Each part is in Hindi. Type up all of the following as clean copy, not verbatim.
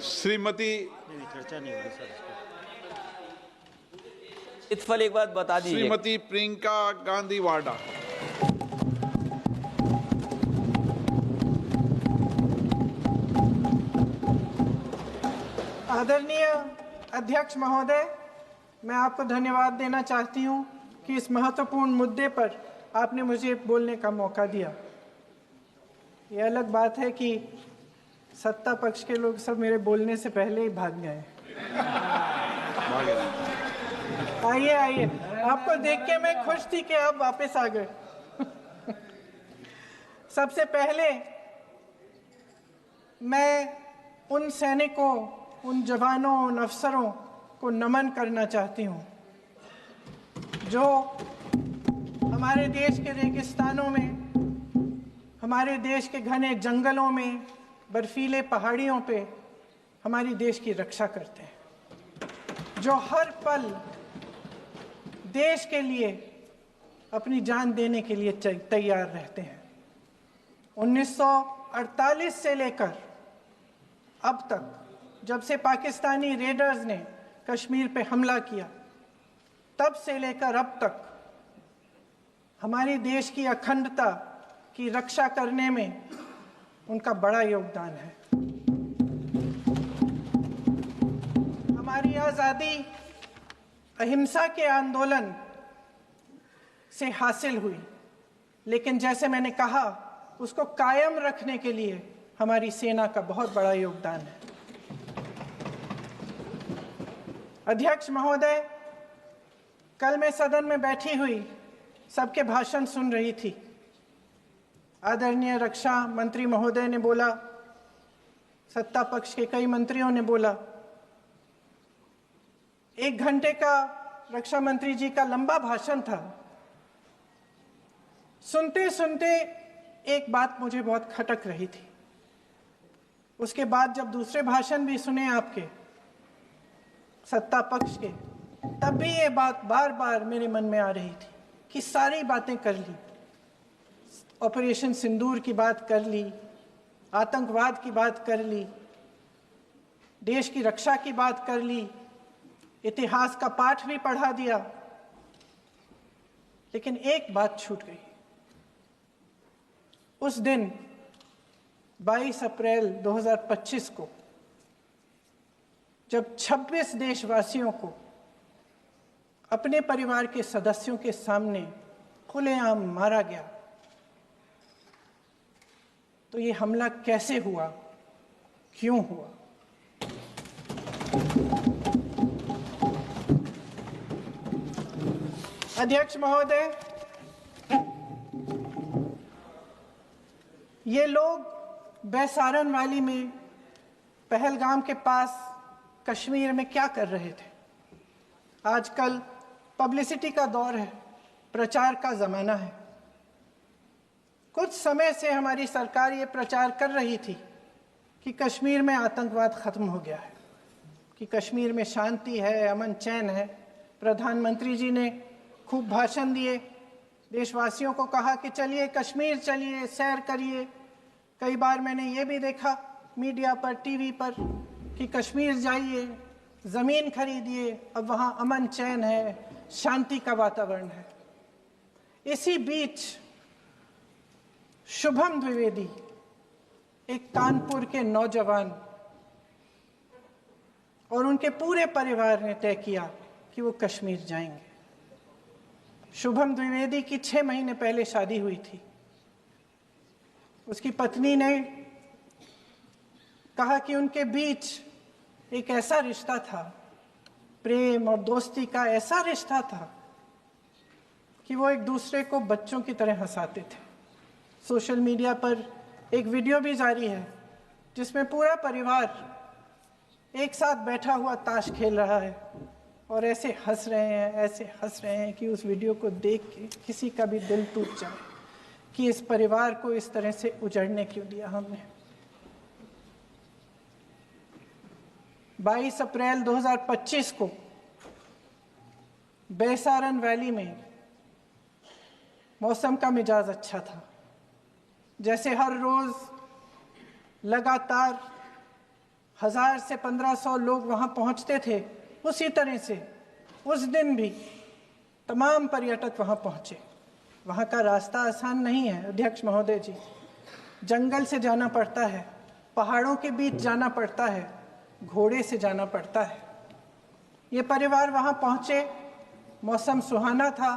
श्रीमती चर्चा नहीं होगी सर। इत्फल एक बात बता दीजिए। श्रीमती प्रियंका गांधी वाड्रा। आदरणीय अध्यक्ष महोदय, मैं आपको धन्यवाद देना चाहती हूं कि इस महत्वपूर्ण मुद्दे पर आपने मुझे बोलने का मौका दिया। ये अलग बात है कि सत्ता पक्ष के लोग सब मेरे बोलने से पहले ही भाग गए। आइए आइए, आपको देख के मैं खुश थी कि आप वापस आ गए। सबसे पहले मैं उन सैनिकों, उन जवानों, उन अफसरों को नमन करना चाहती हूँ जो हमारे देश के रेगिस्तानों में, हमारे देश के घने जंगलों में, बर्फीले पहाड़ियों पे हमारी देश की रक्षा करते हैं, जो हर पल देश के लिए अपनी जान देने के लिए तैयार रहते हैं। 1948 से लेकर अब तक, जब से पाकिस्तानी रेडर्स ने कश्मीर पे हमला किया, तब से लेकर अब तक हमारे देश की अखंडता की रक्षा करने में उनका बड़ा योगदान है। हमारी आज़ादी अहिंसा के आंदोलन से हासिल हुई, लेकिन जैसे मैंने कहा, उसको कायम रखने के लिए हमारी सेना का बहुत बड़ा योगदान है। अध्यक्ष महोदय, कल मैं सदन में बैठी हुई सबके भाषण सुन रही थी। आदरणीय रक्षा मंत्री महोदय ने बोला, सत्ता पक्ष के कई मंत्रियों ने बोला। 1 घंटे का रक्षा मंत्री जी का लंबा भाषण था। सुनते सुनते एक बात मुझे बहुत खटक रही थी। उसके बाद जब दूसरे भाषण भी सुने आपके सत्ता पक्ष के, तब भी ये बात बार बार मेरे मन में आ रही थी कि सारी बातें कर ली, ऑपरेशन सिंदूर की बात कर ली, आतंकवाद की बात कर ली, देश की रक्षा की बात कर ली, इतिहास का पाठ भी पढ़ा दिया, लेकिन एक बात छूट गई। उस दिन 22 अप्रैल 2025 को जब 26 देशवासियों को अपने परिवार के सदस्यों के सामने खुलेआम मारा गया, तो ये हमला कैसे हुआ, क्यों हुआ? अध्यक्ष महोदय, ये लोग बैसारन वैली में, पहलगाम के पास कश्मीर में क्या कर रहे थे? आजकल पब्लिसिटी का दौर है, प्रचार का ज़माना है। कुछ समय से हमारी सरकार ये प्रचार कर रही थी कि कश्मीर में आतंकवाद ख़त्म हो गया है, कि कश्मीर में शांति है, अमन चैन है। प्रधानमंत्री जी ने खूब भाषण दिए, देशवासियों को कहा कि चलिए कश्मीर चलिए, सैर करिए। कई बार मैंने ये भी देखा मीडिया पर, टीवी पर, कि कश्मीर जाइए, ज़मीन खरीदिए, अब वहाँ अमन चैन है, शांति का वातावरण है। इसी बीच शुभम द्विवेदी, एक कानपुर के नौजवान, और उनके पूरे परिवार ने तय किया कि वो कश्मीर जाएंगे। शुभम द्विवेदी की 6 महीने पहले शादी हुई थी। उसकी पत्नी ने कहा कि उनके बीच एक ऐसा रिश्ता था, प्रेम और दोस्ती का ऐसा रिश्ता था कि वो एक दूसरे को बच्चों की तरह हंसाते थे। सोशल मीडिया पर एक वीडियो भी जारी है जिसमें पूरा परिवार एक साथ बैठा हुआ ताश खेल रहा है और ऐसे हंस रहे हैं, ऐसे हंस रहे हैं कि उस वीडियो को देख के किसी का भी दिल टूट जाए कि इस परिवार को इस तरह से उजड़ने क्यों दिया हमने। 22 अप्रैल 2025 को बैसारन वैली में मौसम का मिजाज अच्छा था। जैसे हर रोज़ लगातार 1000 से 1500 लोग वहां पहुंचते थे, उसी तरह से उस दिन भी तमाम पर्यटक वहां पहुंचे। वहां का रास्ता आसान नहीं है अध्यक्ष महोदय जी, जंगल से जाना पड़ता है, पहाड़ों के बीच जाना पड़ता है, घोड़े से जाना पड़ता है। ये परिवार वहां पहुंचे, मौसम सुहाना था,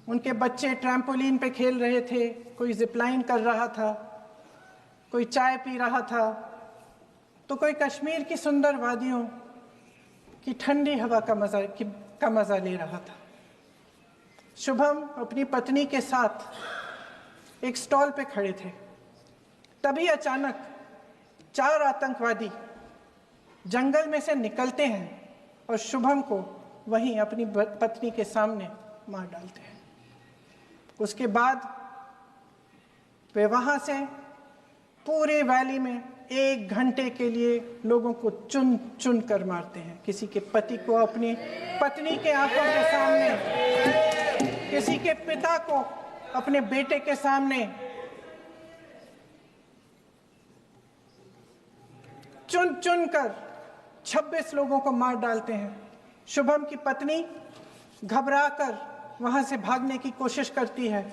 उनके बच्चे ट्रैम्पोलिन पे खेल रहे थे, कोई जिपलाइन कर रहा था, कोई चाय पी रहा था, तो कोई कश्मीर की सुंदर वादियों की ठंडी हवा का मजा ले रहा था। शुभम अपनी पत्नी के साथ एक स्टॉल पे खड़े थे। तभी अचानक 4 आतंकवादी जंगल में से निकलते हैं और शुभम को वहीं अपनी पत्नी के सामने मार डालते हैं। उसके बाद वे वहां से पूरे वैली में 1 घंटे के लिए लोगों को चुन चुन कर मारते हैं। किसी के पति को अपनी पत्नी के आंखों के सामने, किसी के पिता को अपने बेटे के सामने, चुन चुन कर 26 लोगों को मार डालते हैं। शुभम की पत्नी घबराकर वहां से भागने की कोशिश करती है,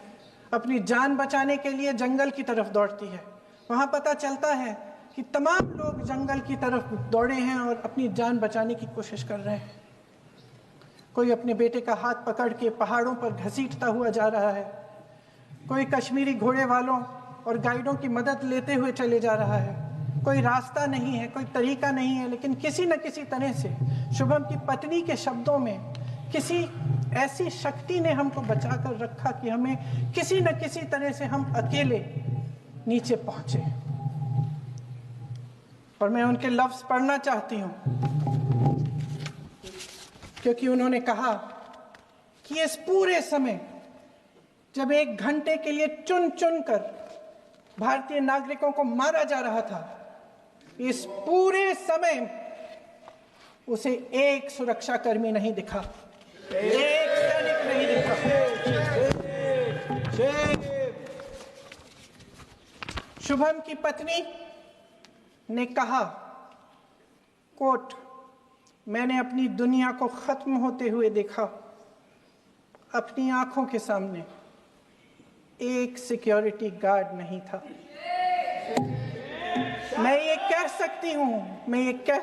अपनी जान बचाने के लिए जंगल की तरफ दौड़ती है। वहां पता चलता है कि तमाम लोग जंगल की तरफ दौड़े हैं और अपनी जान बचाने की कोशिश कर रहे हैं। कोई अपने बेटे का हाथ पकड़ के पहाड़ों पर घसीटता हुआ जा रहा है, कोई कश्मीरी घोड़े वालों और गाइडों की मदद लेते हुए चले जा रहा है। कोई रास्ता नहीं है, कोई तरीका नहीं है, लेकिन किसी न किसी तरह से शुभम की पत्नी के शब्दों में किसी ऐसी शक्ति ने हमको बचा कर रखा कि हमें किसी न किसी तरह से हम अकेले नीचे पहुंचे। और मैं उनके लफ्ज पढ़ना चाहती हूं, क्योंकि उन्होंने कहा कि इस पूरे समय जब 1 घंटे के लिए चुन चुन कर भारतीय नागरिकों को मारा जा रहा था, इस पूरे समय उसे एक सुरक्षाकर्मी नहीं दिखा, एक सैनिक नहीं दिखा। शुभम की पत्नी ने कहा, कोट, मैंने अपनी दुनिया को खत्म होते हुए देखा, अपनी आंखों के सामने एक सिक्योरिटी गार्ड नहीं था। मैं ये कह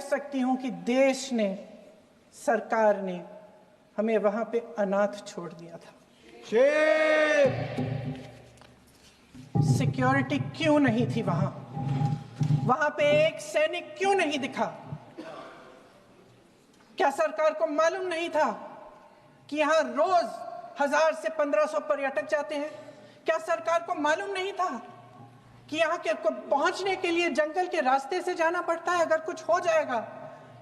सकती हूं कि देश ने, सरकार ने हमें वहां पे अनाथ छोड़ दिया था। सिक्योरिटी क्यों नहीं थी वहां? वहां पे एक सैनिक क्यों नहीं दिखा? क्या सरकार को मालूम नहीं था कि यहां रोज 1000 से 1500 पर्यटक जाते हैं? क्या सरकार को मालूम नहीं था कि यहाँ के पहुंचने के लिए जंगल के रास्ते से जाना पड़ता है? अगर कुछ हो जाएगा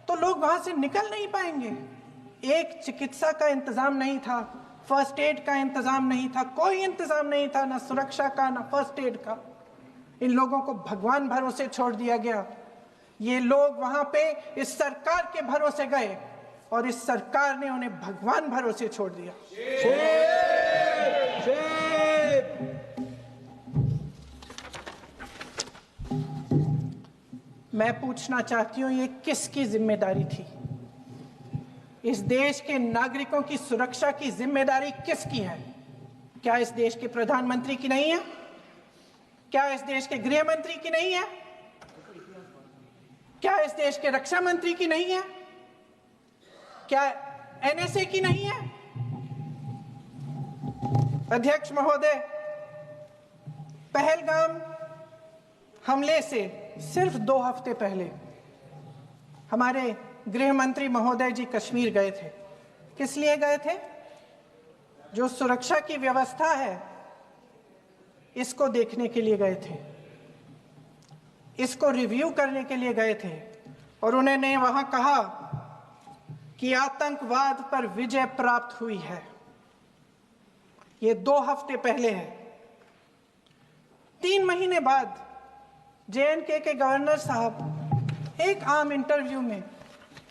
तो लोग वहां से निकल नहीं पाएंगे। एक चिकित्सा का इंतजाम नहीं था, फर्स्ट एड का इंतजाम नहीं था, कोई इंतजाम नहीं था, ना सुरक्षा का ना फर्स्ट एड का। इन लोगों को भगवान भरोसे छोड़ दिया गया। ये लोग वहां पे इस सरकार के भरोसे गए और इस सरकार ने उन्हें भगवान भरोसे छोड़ दिया। मैं पूछना चाहती हूं, ये किसकी जिम्मेदारी थी? इस देश के नागरिकों की सुरक्षा की जिम्मेदारी किसकी है? क्या इस देश के प्रधानमंत्री की नहीं है? क्या इस देश के गृह मंत्री की नहीं है? क्या इस देश के रक्षा मंत्री की नहीं है? क्या एनएसए की नहीं है? अध्यक्ष महोदय, पहलगाम हमले से सिर्फ 2 हफ्ते पहले हमारे गृह मंत्री महोदय जी कश्मीर गए थे। किस लिए गए थे? जो सुरक्षा की व्यवस्था है इसको देखने के लिए गए थे, इसको रिव्यू करने के लिए गए थे। और उन्होंने वहां कहा कि आतंकवाद पर विजय प्राप्त हुई है। ये 2 हफ्ते पहले है। 3 महीने बाद JNK के गवर्नर साहब एक आम इंटरव्यू में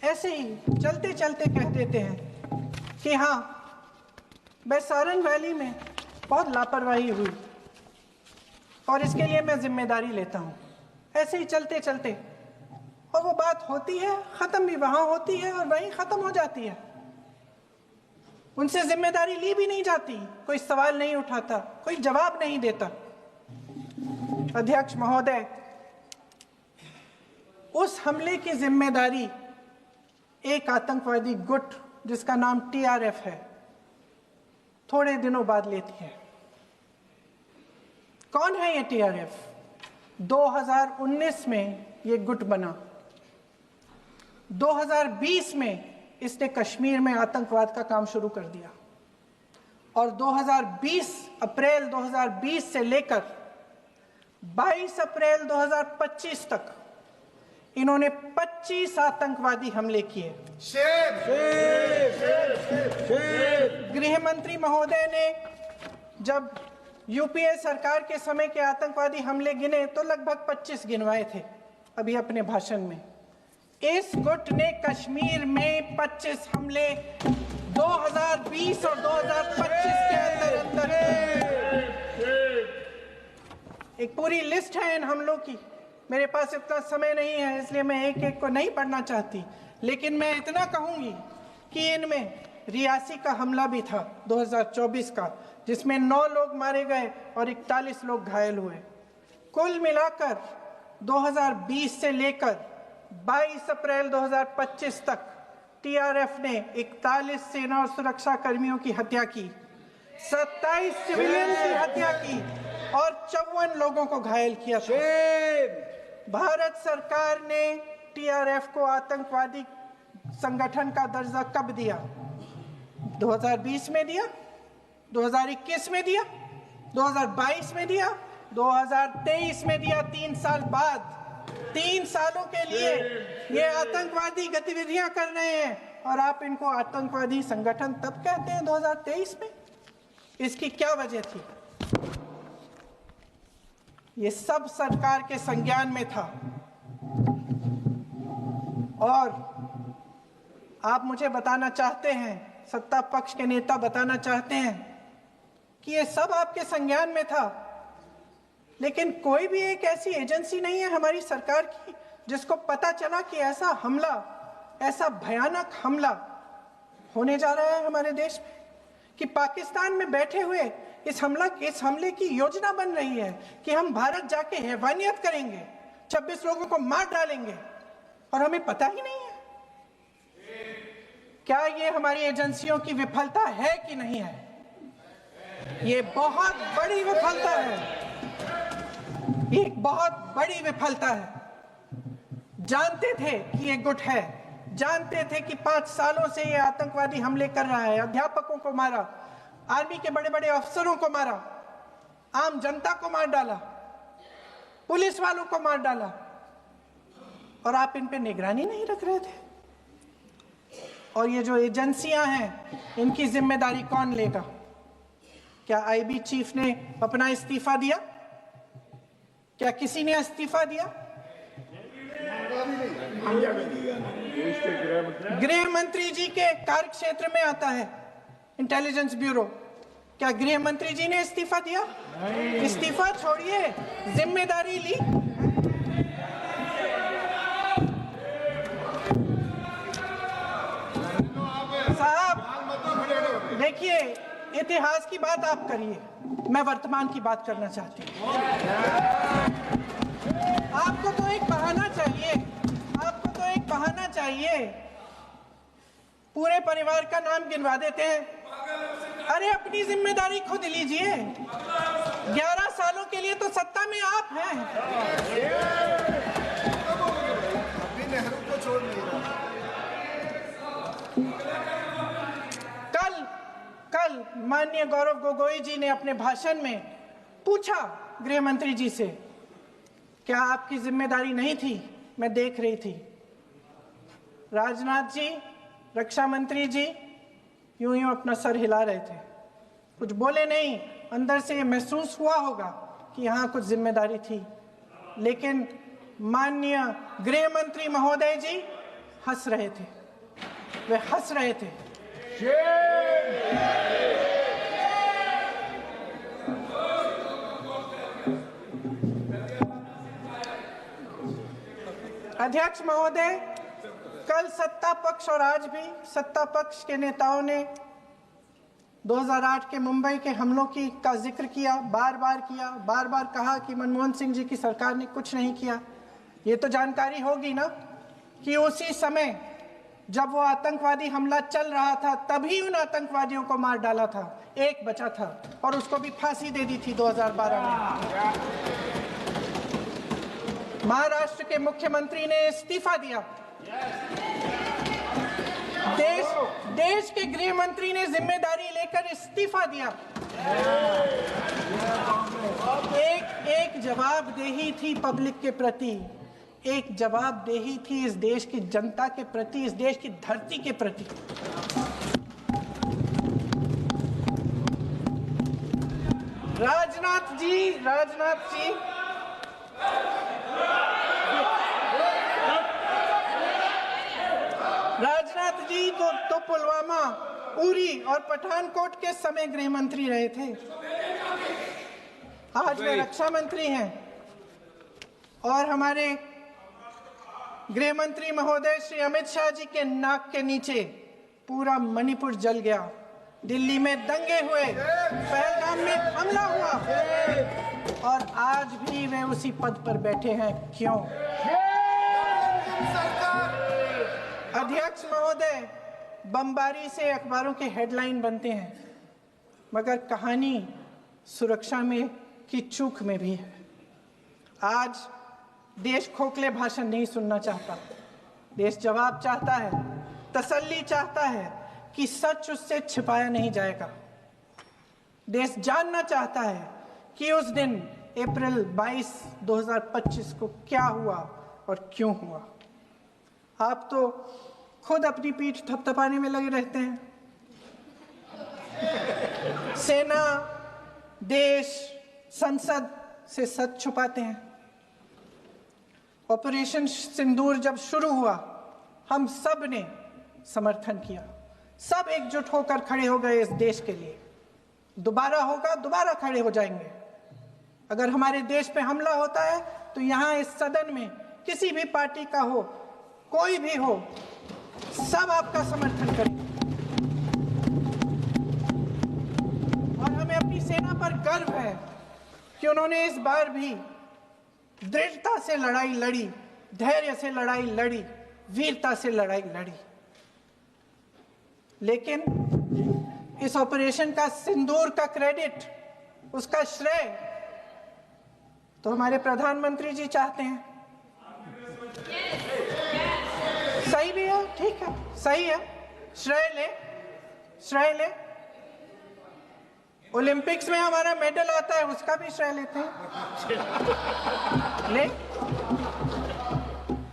ऐसे ही चलते चलते कह देते हैं कि हाँ, बैसारन वैली में बहुत लापरवाही हुई और इसके लिए मैं जिम्मेदारी लेता हूँ। ऐसे ही चलते चलते, और वो बात होती है, खत्म भी वहां होती है और वहीं खत्म हो जाती है। उनसे जिम्मेदारी ली भी नहीं जाती, कोई सवाल नहीं उठाता, कोई जवाब नहीं देता। अध्यक्ष महोदय, उस हमले की जिम्मेदारी एक आतंकवादी गुट जिसका नाम टीआरएफ है थोड़े दिनों बाद लेती है। कौन है ये टीआरएफ? 2019 में ये गुट बना। 2020 में इसने कश्मीर में आतंकवाद का काम शुरू कर दिया और 2020 अप्रैल 2020 से लेकर 22 अप्रैल 2025 तक इन्होंने 25 आतंकवादी हमले किए। गृह मंत्री महोदय ने जब यूपीए सरकार के समय के आतंकवादी हमले गिने तो लगभग 25 गिनवाए थे अभी अपने भाषण में। इस गुट ने कश्मीर में 25 हमले 2020 और 2025 के अंदर एक पूरी लिस्ट है इन हमलों की। मेरे पास इतना समय नहीं है इसलिए मैं एक एक को नहीं पढ़ना चाहती, लेकिन मैं इतना कहूंगी कि इनमें रियासी का हमला भी था 2024 का, जिसमें 9 लोग मारे गए और 41 लोग घायल हुए। कुल मिलाकर 2020 से लेकर 22 अप्रैल 2025 तक टीआरएफ ने 41 सेना और सुरक्षा कर्मियों की हत्या की, 27 सिविलियन की हत्या की और 54 लोगों को घायल किया था। भारत सरकार ने टीआरएफ को आतंकवादी संगठन का दर्जा कब दिया? 2020 में दिया, 2021 में दिया, 2022 में दिया, 2023 में दिया। 3 साल बाद, 3 सालों के लिए ये आतंकवादी गतिविधियां कर रहे हैं और आप इनको आतंकवादी संगठन तब कहते हैं 2023 में? इसकी क्या वजह थी? ये सब सरकार के संज्ञान में था और आप मुझे बताना चाहते हैं, सत्ता पक्ष के नेता बताना चाहते हैं कि ये सब आपके संज्ञान में था, लेकिन कोई भी एक ऐसी एजेंसी नहीं है हमारी सरकार की जिसको पता चला कि ऐसा हमला, ऐसा भयानक हमला होने जा रहा है हमारे देश में, कि पाकिस्तान में बैठे हुए इस हमले की योजना बन रही है कि हम भारत जाके हैवानियत करेंगे, 26 लोगों को मार डालेंगे और हमें पता ही नहीं है। क्या ये हमारी एजेंसियों की विफलता है कि नहीं है? ये बहुत बड़ी विफलता है, एक बहुत बड़ी विफलता है। जानते थे कि ये गुट है, जानते थे कि 5 सालों से ये आतंकवादी हमले कर रहा है, अध्यापकों को मारा, आर्मी के बड़े बड़े अफसरों को मारा, आम जनता को मार डाला, पुलिस वालों को मार डाला, और आप इन पे निगरानी नहीं रख रहे थे। और ये जो एजेंसियां हैं इनकी जिम्मेदारी कौन लेगा? क्या आईबी चीफ ने अपना इस्तीफा दिया? क्या किसी ने इस्तीफा दिया? गृह मंत्री जी के कार्य क्षेत्र में आता है इंटेलिजेंस ब्यूरो। क्या गृह मंत्री जी ने इस्तीफा दिया? इस्तीफा छोड़िए, जिम्मेदारी ली। साहब देखिए, इतिहास की बात आप करिए, मैं वर्तमान की बात करना चाहती हूँ। आपको तो एक बहाना चाहिए, आपको तो एक बहाना चाहिए। पूरे परिवार का नाम गिनवा देते हैं। अरे अपनी जिम्मेदारी खुद लीजिए। 11 सालों के लिए तो सत्ता में आप हैं। नेहरू को छोड़ नहीं रहा। कल माननीय गौरव गोगोई जी ने अपने भाषण में पूछा गृह मंत्री जी से, क्या आपकी जिम्मेदारी नहीं थी? मैं देख रही थी। राजनाथ जी, रक्षा मंत्री जी यूं यूं अपना सर हिला रहे थे, कुछ बोले नहीं। अंदर से ये महसूस हुआ होगा कि यहाँ कुछ जिम्मेदारी थी, लेकिन माननीय गृह मंत्री महोदय जी हंस रहे थे, वे हंस रहे थे। अध्यक्ष महोदय, कल सत्ता पक्ष और आज भी सत्ता पक्ष के नेताओं ने 2008 के मुंबई के हमलों का जिक्र किया, बार बार कहा कि मनमोहन सिंह जी की सरकार ने कुछ नहीं किया। ये तो जानकारी होगी ना कि उसी समय जब वो आतंकवादी हमला चल रहा था तभी उन आतंकवादियों को मार डाला था, एक बचा था और उसको भी फांसी दे दी थी 2012 में। महाराष्ट्र के मुख्यमंत्री ने इस्तीफा दिया, देश के गृह मंत्री ने जिम्मेदारी लेकर इस्तीफा दिया। एक जवाबदेही थी पब्लिक के प्रति, एक जवाबदेही थी इस देश की जनता के प्रति, इस देश की धरती के प्रति। राजनाथ जी तो पुलवामा, उरी और पठानकोट के समय गृह मंत्री रहे थे। आज वे रक्षा मंत्री हैं और हमारे गृह मंत्री महोदय श्री अमित शाह जी के नाक के नीचे पूरा मणिपुर जल गया, दिल्ली में दंगे हुए, पहलगाम में हमला हुआ और आज भी वे उसी पद पर बैठे हैं। क्यों? अध्यक्ष महोदय, बमबारी से अखबारों के हेडलाइन बनते हैं, मगर कहानी सुरक्षा में की चूक में भी है। आज देश खोखले भाषण नहीं सुनना चाहता, देश जवाब चाहता है, तसल्ली चाहता है कि सच उससे छिपाया नहीं जाएगा। देश जानना चाहता है कि उस दिन अप्रैल 22, 2025 को क्या हुआ और क्यों हुआ। आप तो खुद अपनी पीठ थपथपाने में लगे रहते हैं। सेना, देश, संसद से सच छुपाते हैं। ऑपरेशन सिंदूर जब शुरू हुआ, हम सब ने समर्थन किया, सब एकजुट होकर खड़े हो गए इस देश के लिए। दोबारा होगा, दोबारा खड़े हो जाएंगे। अगर हमारे देश पे हमला होता है तो यहाँ इस सदन में किसी भी पार्टी का हो, कोई भी हो, सब आपका समर्थन करेंगे। और हमें अपनी सेना पर गर्व है कि उन्होंने इस बार भी दृढ़ता से लड़ाई लड़ी, धैर्य से लड़ाई लड़ी, वीरता से लड़ाई लड़ी। लेकिन इस ऑपरेशन का सिंदूर का क्रेडिट, उसका श्रेय तो हमारे प्रधानमंत्री जी चाहते हैं। सही भी है, ठीक है, सही है, श्रेय ले। ओलंपिक्स में हमारा मेडल आता है, उसका भी श्रेय लेते हैं,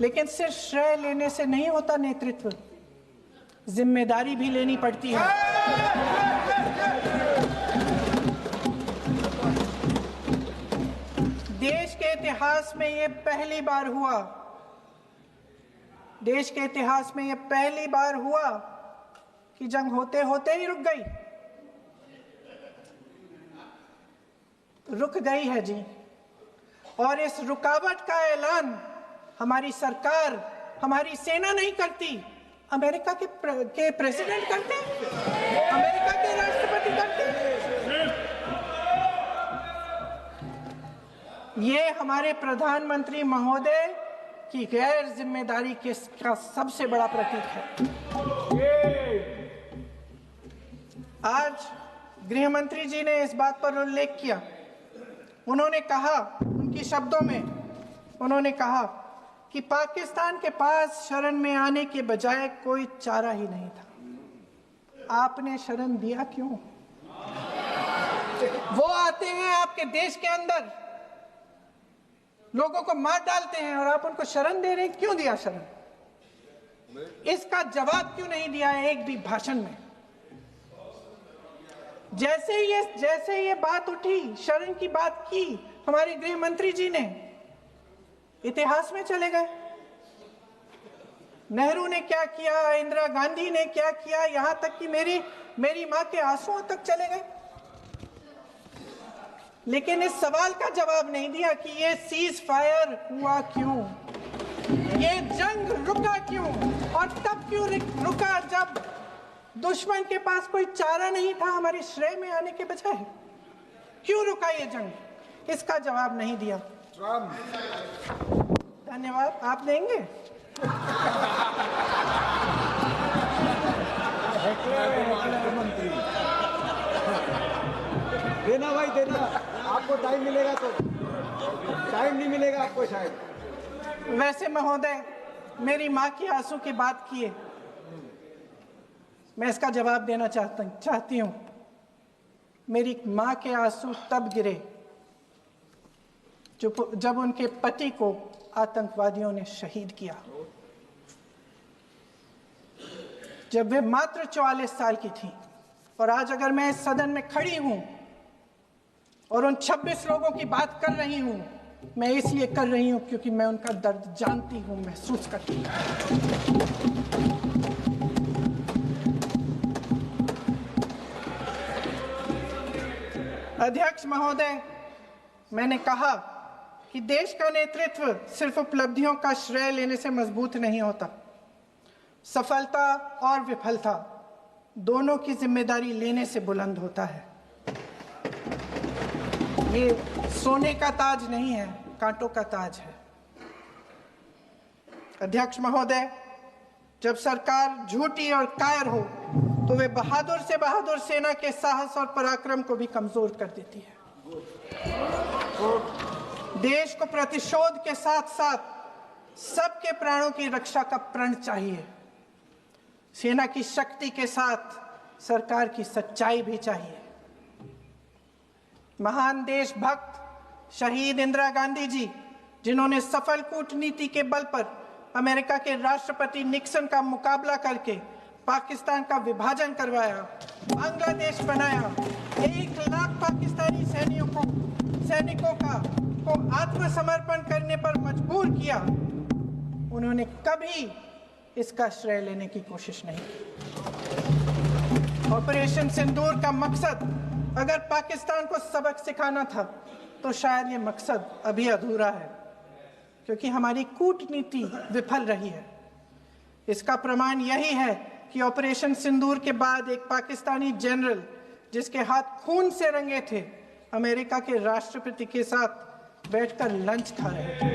लेकिन सिर्फ श्रेय लेने से नहीं होता नेतृत्व, जिम्मेदारी भी लेनी पड़ती है। देश के इतिहास में ये पहली बार हुआ, देश के इतिहास में ये पहली बार हुआ कि जंग होते होते ही रुक गई है जी। और इस रुकावट का ऐलान हमारी सरकार, हमारी सेना नहीं करती, अमेरिका के प्रेसिडेंट करते हैं, अमेरिका के राष्ट्रपति करते हैं। ये हमारे प्रधानमंत्री महोदय की गैर जिम्मेदारी का सबसे बड़ा प्रतीक है। आज गृह मंत्री जी ने इस बात पर उल्लेख किया। उन्होंने कहा, उनके शब्दों में उन्होंने कहा कि पाकिस्तान के पास शरण में आने के बजाय कोई चारा ही नहीं था। आपने शरण दिया क्यों? वो आते हैं आपके देश के अंदर, लोगों को मार डालते हैं और आप उनको शरण दे रहे हैं। क्यों दिया शरण? इसका जवाब क्यों नहीं दिया एक भी भाषण में? जैसे ये बात उठी, शरण की बात की, हमारे गृह मंत्री जी ने इतिहास में चले गए। नेहरू ने क्या किया, इंदिरा गांधी ने क्या किया, यहां तक कि मेरी मां के आंसुओं तक चले गए। लेकिन इस सवाल का जवाब नहीं दिया कि ये सीज फायर हुआ क्यों। ये जंग रुका क्यों? और तब क्यों रुका जब दुश्मन के पास कोई चारा नहीं था हमारे श्रेय में आने के बजाय? क्यों रुका ये जंग? इसका जवाब नहीं दिया। धन्यवाद। आप देंगे? मंत्री देना भाई देना, आपको टाइम मिलेगा तो। टाइम नहीं मिलेगा आपको शायद। वैसे महोदय, मेरी माँ की आंसू की बात किए, मैं इसका जवाब देना चाहती हूँ। मेरी माँ के आंसू तब गिरे जब उनके पति को आतंकवादियों ने शहीद किया, जब वे मात्र 44 साल की थी। और आज अगर मैं इस सदन में खड़ी हूं और उन 26 लोगों की बात कर रही हूं, मैं इसलिए कर रही हूं क्योंकि मैं उनका दर्द जानती हूं, महसूस करती हूं। अध्यक्ष महोदय, मैंने कहा कि देश का नेतृत्व सिर्फ उपलब्धियों का श्रेय लेने से मजबूत नहीं होता। सफलता और विफलता दोनों की जिम्मेदारी लेने से बुलंद होता है। ये सोने का ताज नहीं है, कांटों का ताज है। अध्यक्ष महोदय, जब सरकार झूठी और कायर हो तो वे बहादुर से बहादुर सेना के साहस और पराक्रम को भी कमजोर कर देती है। देश को प्रतिशोध के साथ साथ सबके प्राणों की रक्षा का प्रण चाहिए। सेना की शक्ति के साथ सरकार की सच्चाई भी चाहिए। महान देशभक्त शहीद इंदिरा गांधी जी, जिन्होंने सफल कूटनीति के बल पर अमेरिका के राष्ट्रपति निक्सन का मुकाबला करके पाकिस्तान का विभाजन करवाया, बांग्लादेश बनाया, 1 लाख पाकिस्तानी सैनिकों को आत्मसमर्पण करने पर मजबूर किया, उन्होंने कभी इसका श्रेय लेने की कोशिश नहीं की। ऑपरेशन सिंदूर का मकसद अगर पाकिस्तान को सबक सिखाना था तो शायद ये मकसद अभी अधूरा है, क्योंकि हमारी कूटनीति विफल रही है। इसका प्रमाण यही है कि ऑपरेशन सिंदूर के बाद एक पाकिस्तानी जनरल, जिसके हाथ खून से रंगे थे, अमेरिका के राष्ट्रपति के साथ बैठकर लंच खा रहे थे।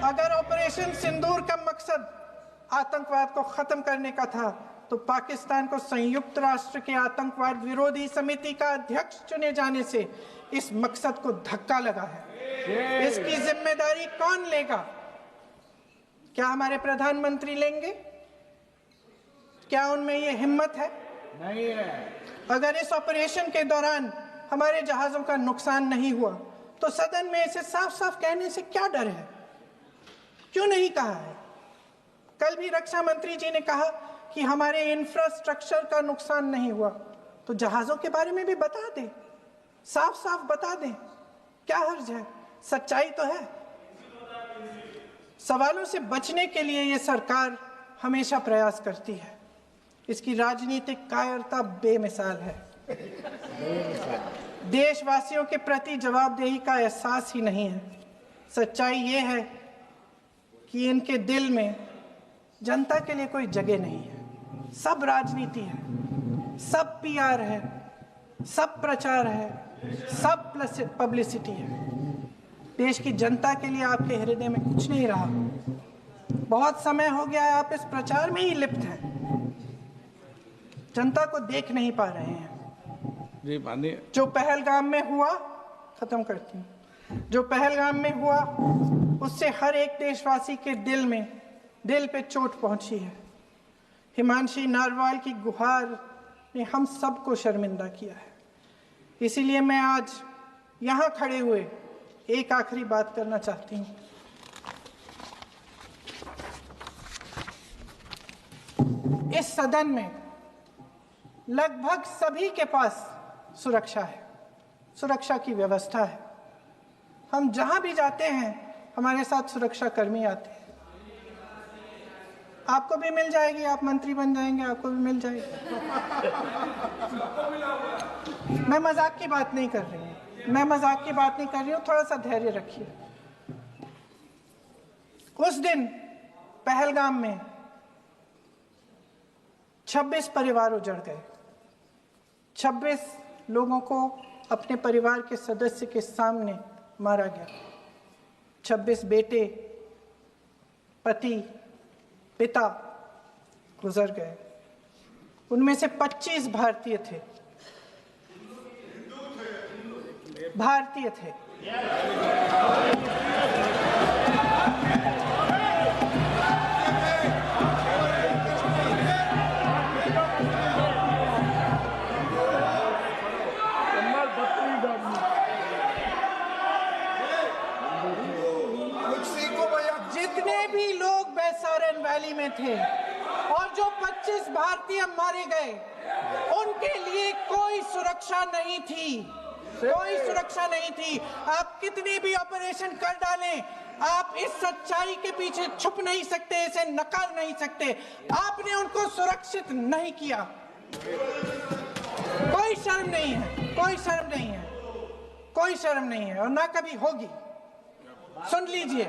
अगर ऑपरेशन सिंदूर का मकसद आतंकवाद को खत्म करने का था तो पाकिस्तान को संयुक्त राष्ट्र के आतंकवाद विरोधी समिति का अध्यक्ष चुने जाने से इस मकसद को धक्का लगा है। इसकी जिम्मेदारी कौन लेगा? क्या हमारे प्रधानमंत्री लेंगे? क्या उनमें ये हिम्मत है? नहीं है। अगर इस ऑपरेशन के दौरान हमारे जहाजों का नुकसान नहीं हुआ तो सदन में इसे साफ साफ कहने से क्या डर है? क्यों नहीं कहा है? कल भी रक्षा मंत्री जी ने कहा कि हमारे इंफ्रास्ट्रक्चर का नुकसान नहीं हुआ, तो जहाजों के बारे में भी बता दें, साफ साफ बता दें, क्या हर्ज है? सच्चाई तो है। सवालों से बचने के लिए ये सरकार हमेशा प्रयास करती है। इसकी राजनीतिक कायरता बेमिसाल है। देशवासियों के प्रति जवाबदेही का एहसास ही नहीं है। सच्चाई ये है कि इनके दिल में जनता के लिए कोई जगह नहीं है। सब राजनीति है, सब पीआर है, सब प्रचार है, सब पब्लिसिटी है। देश की जनता के लिए आपके हृदय में कुछ नहीं रहा। बहुत समय हो गया है आप इस प्रचार में ही लिप्त हैं, जनता को देख नहीं पा रहे हैं। जी माननीय, जो पहलगाम में हुआ, खत्म करती हूँ, जो पहलगाम में हुआ उससे हर एक देशवासी के दिल पे चोट पहुंची है। हिमांशी नारवाल की गुहार ने हम सबको शर्मिंदा किया है। इसीलिए मैं आज यहाँ खड़े हुए एक आखिरी बात करना चाहती हूँ। इस सदन में लगभग सभी के पास सुरक्षा है, सुरक्षा की व्यवस्था है। हम जहां भी जाते हैं हमारे साथ सुरक्षा कर्मी आते हैं। आपको भी मिल जाएगी, आप मंत्री बन जाएंगे, आपको भी मिल जाएगी। मैं मजाक की बात नहीं कर रही हूँ, थोड़ा सा धैर्य रखिए। उस दिन पहलगाम में 26 परिवार उजड़ गए। 26 लोगों को अपने परिवार के सदस्य के सामने मारा गया। 26 बेटे, पति, पिता गुजर गए। उनमें से 25 भारतीय थे। भारतीय थे। जितने भी लोग बैसारन वैली में थे और जो 25 भारतीय मारे गए, उनके लिए कोई सुरक्षा नहीं थी। कोई सुरक्षा नहीं थी। आप कितनी भी ऑपरेशन कर डालें, आप इस सच्चाई के पीछे छुप नहीं सकते, इसे नकार नहीं सकते। आपने उनको सुरक्षित नहीं किया। कोई शर्म नहीं है, कोई शर्म नहीं है, कोई शर्म नहीं है और ना कभी होगी। सुन लीजिए,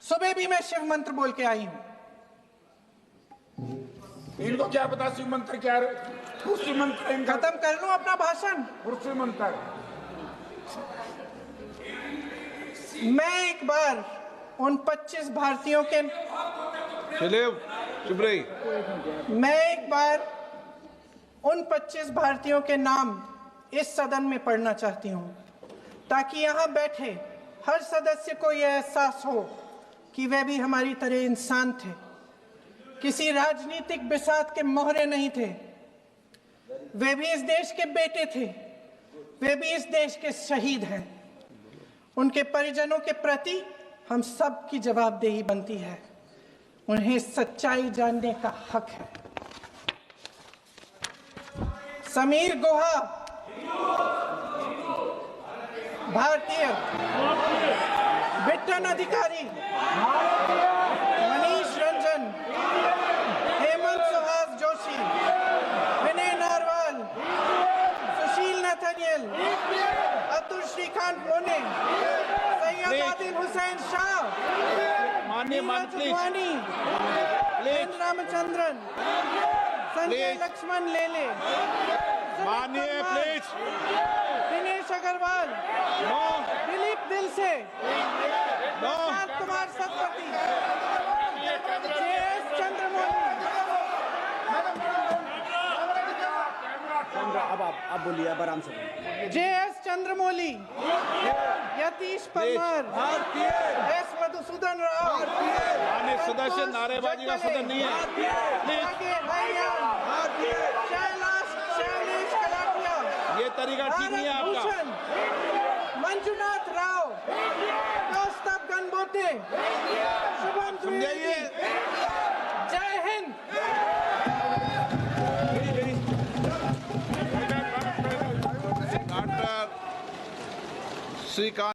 सुबह भी मैं शिव मंत्र बोल के आई हूं। इनको क्या पता शिव मंत्र क्या है? शिव मंत्र इनका खत्म कर लूं अपना भाषण। शिव मंत्र मैं एक बार उन 25 भारतीयों के मैं एक बार उन 25 भारतीयों के नाम इस सदन में पढ़ना चाहती हूं, ताकि यहां बैठे हर सदस्य को यह एहसास हो कि वे भी हमारी तरह इंसान थे, किसी राजनीतिक बिसात के मोहरे नहीं थे। वे भी इस देश के बेटे थे, वे भी इस देश के शहीद हैं। उनके परिजनों के प्रति हम सब की जवाबदेही बनती है। उन्हें सच्चाई जानने का हक है। समीर गुहा भारतीय, बिट्टन अधिकारी, मनीष रंजन, हेमंत सुहास जोशी, विनय नारवाल, सुशील नथनियल, अतुल श्रीकांत मोने, सैयद आदिल हुसैन शाह, नीरज वानी, रामचंद्रन, संजय लक्ष्मण लेले, दिनेश अग्रवाल, दिलीप दिल से, कुमार सतपति, JS चंद्रमौली। अब आप बोलिए, अब आराम से बोलिए। JS चंद्रमौली, यतीश परमार, S मधुसूदन राव, सदस्य नारेबाजी का सदन नहीं है। शैलेश कलाटिया, ये तरीका ठीक नहीं है आपका। मंजुनाथ राव, कौस्तभ गणबोटे, शुभम द्विवेदी। जय हिंद। डॉक्टर श्रीकांत